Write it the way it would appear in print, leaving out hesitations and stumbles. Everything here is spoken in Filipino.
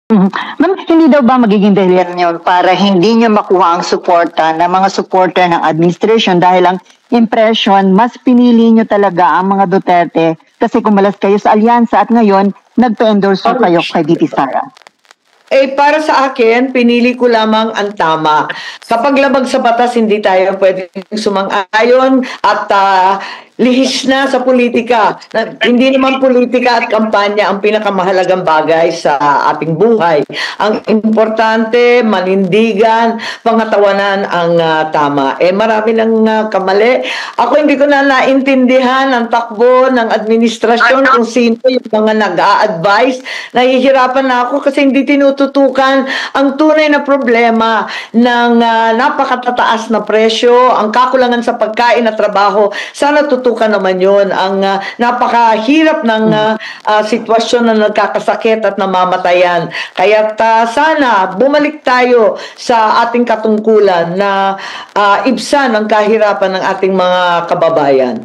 Mhm. Ma'am, hindi daw ba magiging dahilan yun para hindi nyo makuha ang suporta ng mga supporter ng administration dahil ang impression, mas pinili nyo talaga ang mga Duterte kasi kumalas kayo sa alyansa at ngayon, nagpa-endorse kayo kay VP Sara. Para sa akin, pinili ko lamang ang tama. Kapag labag sa batas, hindi tayo pwedeng sumang-ayon at lihis na sa politika. Hindi naman politika at kampanya ang pinakamahalagang bagay sa ating buhay. Ang importante, manindigan, pangatawanan ang tama. Marami ng kamali. Ako hindi ko na naintindihan ang takbo ng administrasyon kung sino yung mga nag-a-advise. Nahihirapan na ako kasi hindi tinututukan ang tunay na problema ng napakatataas na presyo, ang kakulangan sa pagkain at trabaho. Sana tutukan naman yun. Ang napakahirap ng sitwasyon na nagkakasakit at namamatayan. Kaya sana bumalik tayo sa ating katungkulan na ibsan ang kahirapan ng ating mga kababayan.